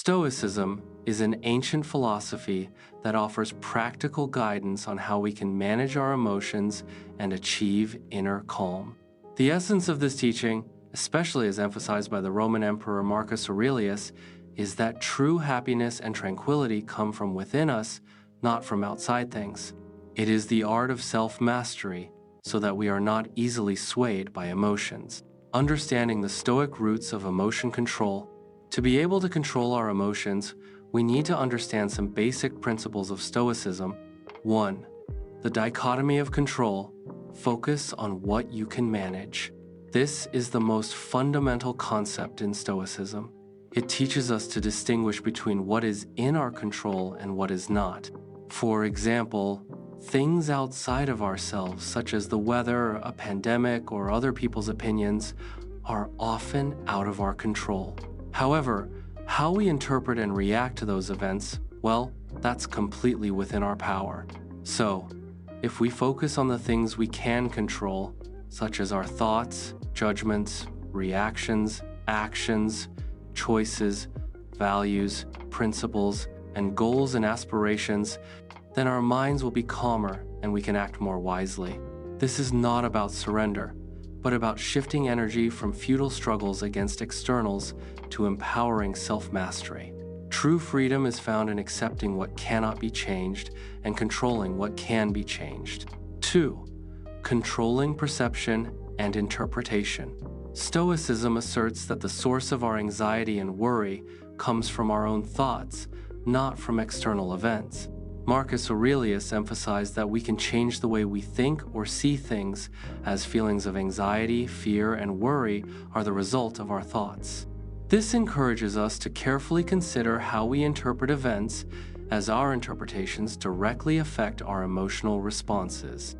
Stoicism is an ancient philosophy that offers practical guidance on how we can manage our emotions and achieve inner calm. The essence of this teaching, especially as emphasized by the Roman Emperor Marcus Aurelius, is that true happiness and tranquility come from within us, not from outside things. It is the art of self-mastery, so that we are not easily swayed by emotions. Understanding the Stoic roots of emotion control. To be able to control our emotions, we need to understand some basic principles of Stoicism. 1. The dichotomy of control. Focus on what you can manage. This is the most fundamental concept in Stoicism. It teaches us to distinguish between what is in our control and what is not. For example, things outside of ourselves, such as the weather, a pandemic, or other people's opinions, are often out of our control. However, how we interpret and react to those events, well, that's completely within our power. So, if we focus on the things we can control, such as our thoughts, judgments, reactions, actions, choices, values, principles, and goals and aspirations, then our minds will be calmer and we can act more wisely. This is not about surrender, but about shifting energy from futile struggles against externals to empowering self-mastery. True freedom is found in accepting what cannot be changed and controlling what can be changed. 2. Controlling perception and interpretation. Stoicism asserts that the source of our anxiety and worry comes from our own thoughts, not from external events. Marcus Aurelius emphasized that we can change the way we think or see things, as feelings of anxiety, fear, and worry are the result of our thoughts. This encourages us to carefully consider how we interpret events, as our interpretations directly affect our emotional responses.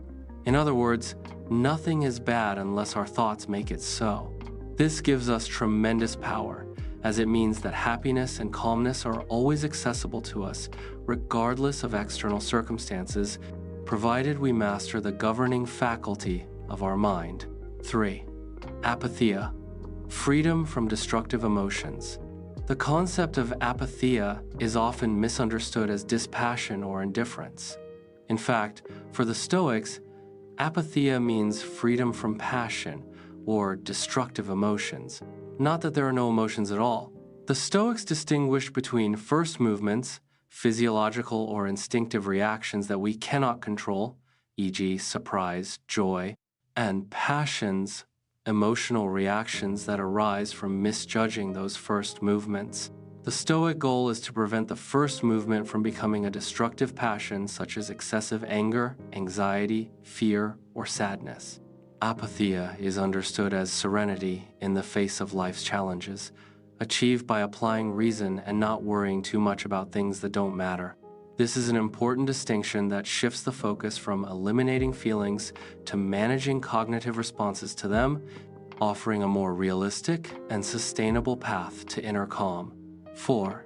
In other words, nothing is bad unless our thoughts make it so. This gives us tremendous power, as it means that happiness and calmness are always accessible to us, regardless of external circumstances, provided we master the governing faculty of our mind. 3. Apatheia. Freedom from destructive emotions. The concept of apatheia is often misunderstood as dispassion or indifference. In fact, for the Stoics, apatheia means freedom from passion or destructive emotions. Not that there are no emotions at all. The Stoics distinguish between first movements, physiological or instinctive reactions that we cannot control, e.g., surprise, joy, and passions, emotional reactions that arise from misjudging those first movements. The Stoic goal is to prevent the first movement from becoming a destructive passion such as excessive anger, anxiety, fear, or sadness. Apatheia is understood as serenity in the face of life's challenges, achieved by applying reason and not worrying too much about things that don't matter. This is an important distinction that shifts the focus from eliminating feelings to managing cognitive responses to them, offering a more realistic and sustainable path to inner calm. 4.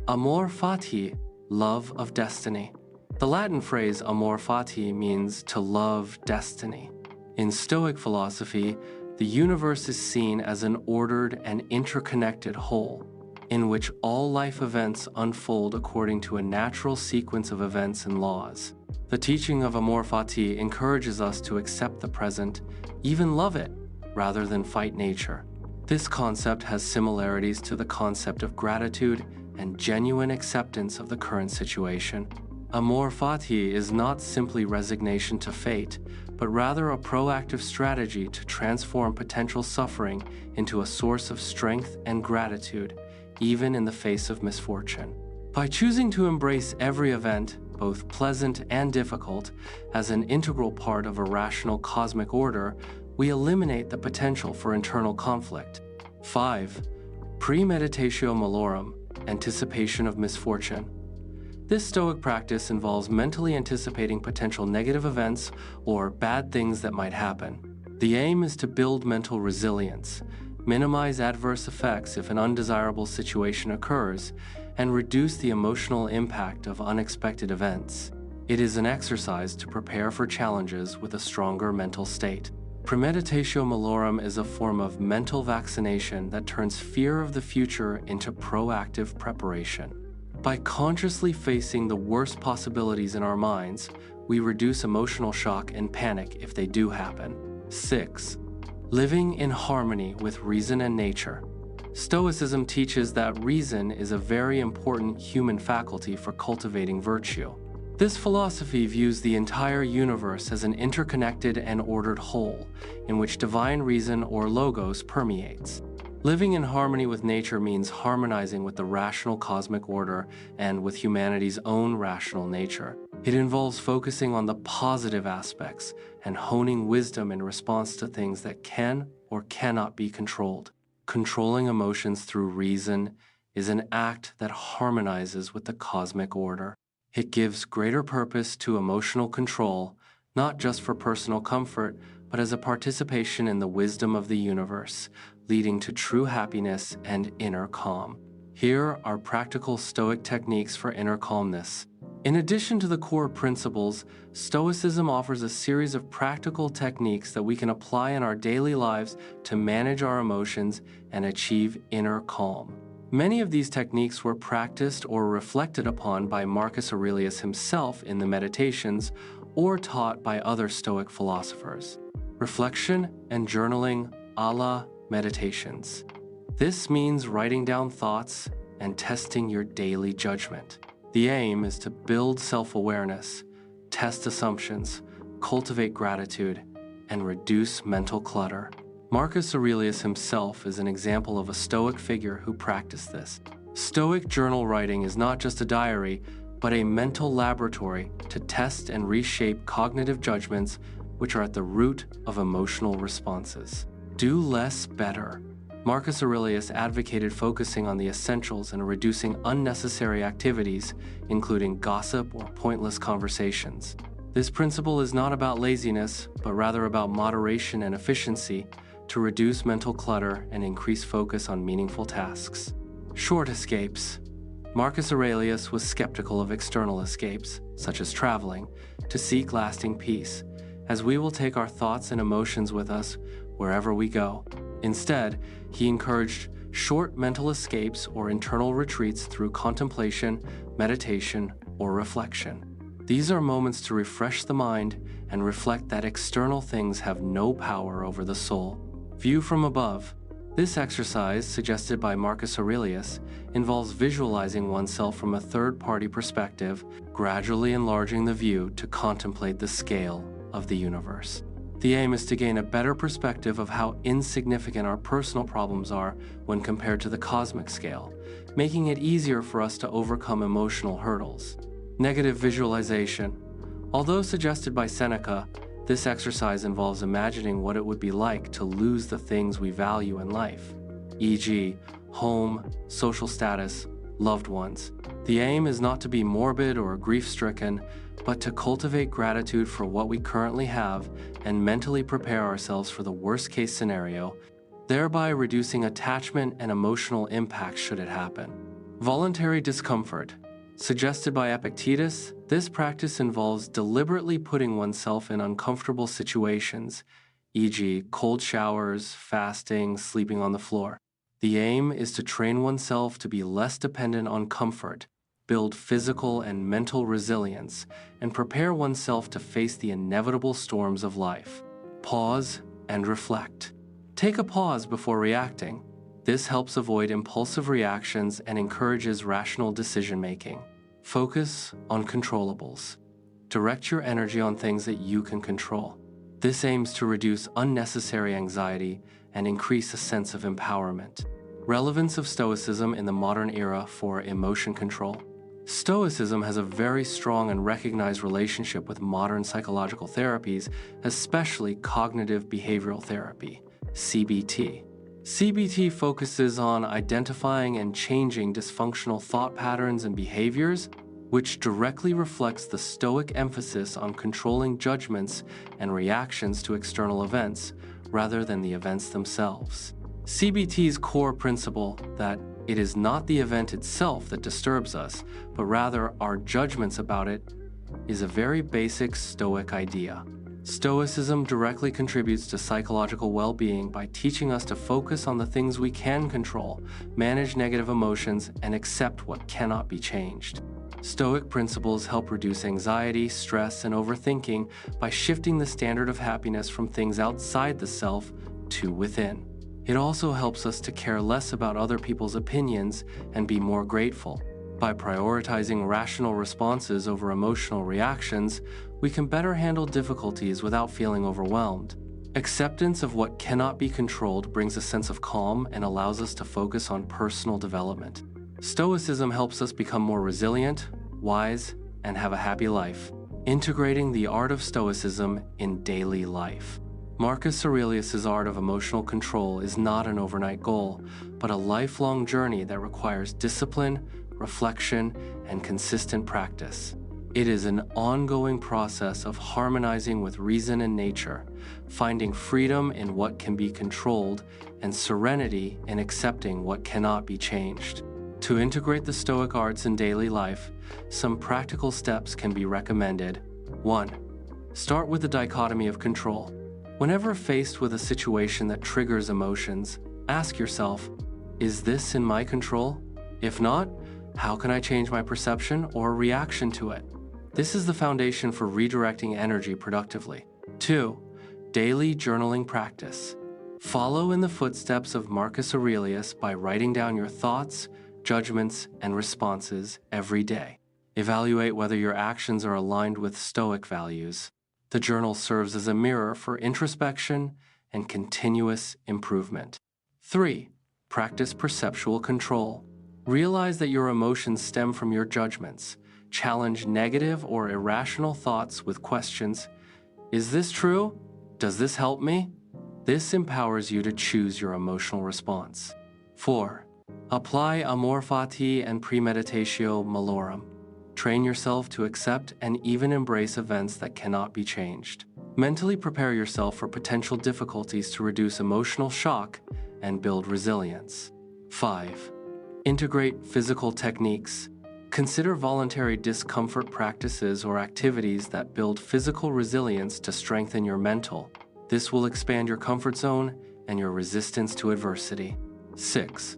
Amor fati, love of destiny. The Latin phrase amor fati means to love destiny. In Stoic philosophy, the universe is seen as an ordered and interconnected whole, in which all life events unfold according to a natural sequence of events and laws. The teaching of amor fati encourages us to accept the present, even love it, rather than fight nature. This concept has similarities to the concept of gratitude and genuine acceptance of the current situation. Amor fati is not simply resignation to fate, but rather a proactive strategy to transform potential suffering into a source of strength and gratitude, even in the face of misfortune. By choosing to embrace every event, both pleasant and difficult, as an integral part of a rational cosmic order, we eliminate the potential for internal conflict. 5. Premeditatio malorum, anticipation of misfortune. This Stoic practice involves mentally anticipating potential negative events or bad things that might happen. The aim is to build mental resilience, minimize adverse effects if an undesirable situation occurs, and reduce the emotional impact of unexpected events. It is an exercise to prepare for challenges with a stronger mental state. Premeditatio malorum is a form of mental vaccination that turns fear of the future into proactive preparation. By consciously facing the worst possibilities in our minds, we reduce emotional shock and panic if they do happen. 6. Living in harmony with reason and nature. Stoicism teaches that reason is a very important human faculty for cultivating virtue. This philosophy views the entire universe as an interconnected and ordered whole, in which divine reason or logos permeates. Living in harmony with nature means harmonizing with the rational cosmic order and with humanity's own rational nature. It involves focusing on the positive aspects and honing wisdom in response to things that can or cannot be controlled. Controlling emotions through reason is an act that harmonizes with the cosmic order. It gives greater purpose to emotional control, not just for personal comfort, but as a participation in the wisdom of the universe, leading to true happiness and inner calm. Here are practical Stoic techniques for inner calmness. In addition to the core principles, Stoicism offers a series of practical techniques that we can apply in our daily lives to manage our emotions and achieve inner calm. Many of these techniques were practiced or reflected upon by Marcus Aurelius himself in the Meditations or taught by other Stoic philosophers. Reflection and journaling a la Meditations. This means writing down thoughts and testing your daily judgment. The aim is to build self-awareness, test assumptions, cultivate gratitude, and reduce mental clutter. Marcus Aurelius himself is an example of a Stoic figure who practiced this. Stoic journal writing is not just a diary, but a mental laboratory to test and reshape cognitive judgments which are at the root of emotional responses. Do less better. Marcus Aurelius advocated focusing on the essentials and reducing unnecessary activities, including gossip or pointless conversations. This principle is not about laziness, but rather about moderation and efficiency to reduce mental clutter and increase focus on meaningful tasks. Short escapes. Marcus Aurelius was skeptical of external escapes, such as traveling, to seek lasting peace, as we will take our thoughts and emotions with us wherever we go. Instead, he encouraged short mental escapes or internal retreats through contemplation, meditation, or reflection. These are moments to refresh the mind and reflect that external things have no power over the soul. View from above. This exercise, suggested by Marcus Aurelius, involves visualizing oneself from a third-party perspective, gradually enlarging the view to contemplate the scale of the universe. The aim is to gain a better perspective of how insignificant our personal problems are when compared to the cosmic scale, making it easier for us to overcome emotional hurdles. Negative visualization. Although suggested by Seneca, this exercise involves imagining what it would be like to lose the things we value in life, e.g., home, social status, loved ones. The aim is not to be morbid or grief-stricken, but to cultivate gratitude for what we currently have and mentally prepare ourselves for the worst-case scenario, thereby reducing attachment and emotional impact should it happen. Voluntary discomfort. Suggested by Epictetus, this practice involves deliberately putting oneself in uncomfortable situations, e.g., cold showers, fasting, sleeping on the floor. The aim is to train oneself to be less dependent on comfort, build physical and mental resilience, and prepare oneself to face the inevitable storms of life. Pause and reflect. Take a pause before reacting. This helps avoid impulsive reactions and encourages rational decision-making. Focus on controllables. Direct your energy on things that you can control. This aims to reduce unnecessary anxiety and increase a sense of empowerment. Relevance of Stoicism in the modern era for emotion control. Stoicism has a very strong and recognized relationship with modern psychological therapies, especially cognitive behavioral therapy, CBT. CBT focuses on identifying and changing dysfunctional thought patterns and behaviors, which directly reflects the Stoic emphasis on controlling judgments and reactions to external events, rather than the events themselves. CBT's core principle that it is not the event itself that disturbs us, but rather our judgments about it, is a very basic Stoic idea. Stoicism directly contributes to psychological well-being by teaching us to focus on the things we can control, manage negative emotions, and accept what cannot be changed. Stoic principles help reduce anxiety, stress, and overthinking by shifting the standard of happiness from things outside the self to within. It also helps us to care less about other people's opinions and be more grateful. By prioritizing rational responses over emotional reactions, we can better handle difficulties without feeling overwhelmed. Acceptance of what cannot be controlled brings a sense of calm and allows us to focus on personal development. Stoicism helps us become more resilient, wise, and have a happy life. Integrating the art of Stoicism in daily life. Marcus Aurelius' art of emotional control is not an overnight goal, but a lifelong journey that requires discipline, reflection, and consistent practice. It is an ongoing process of harmonizing with reason and nature, finding freedom in what can be controlled, and serenity in accepting what cannot be changed. To integrate the Stoic arts in daily life, some practical steps can be recommended. 1. Start with the dichotomy of control. Whenever faced with a situation that triggers emotions, ask yourself, is this in my control? If not, how can I change my perception or reaction to it? This is the foundation for redirecting energy productively. 2. Daily journaling practice. Follow in the footsteps of Marcus Aurelius by writing down your thoughts, judgments, and responses every day. Evaluate whether your actions are aligned with Stoic values. The journal serves as a mirror for introspection and continuous improvement. 3. Practice perceptual control. Realize that your emotions stem from your judgments. Challenge negative or irrational thoughts with questions. Is this true? Does this help me? This empowers you to choose your emotional response. 4. Apply amor fati and premeditatio malorum. Train yourself to accept and even embrace events that cannot be changed. Mentally prepare yourself for potential difficulties to reduce emotional shock and build resilience. 5. Integrate physical techniques. Consider voluntary discomfort practices or activities that build physical resilience to strengthen your mental. This will expand your comfort zone and your resistance to adversity. 6.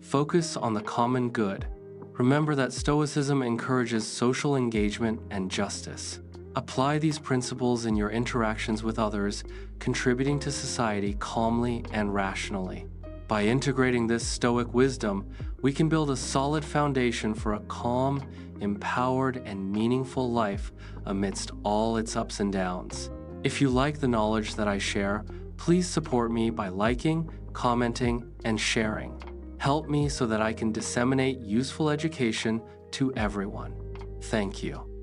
Focus on the common good. Remember that Stoicism encourages social engagement and justice. Apply these principles in your interactions with others, contributing to society calmly and rationally. By integrating this Stoic wisdom, we can build a solid foundation for a calm, empowered, and meaningful life amidst all its ups and downs. If you like the knowledge that I share, please support me by liking, commenting, and sharing. Help me so that I can disseminate useful education to everyone. Thank you.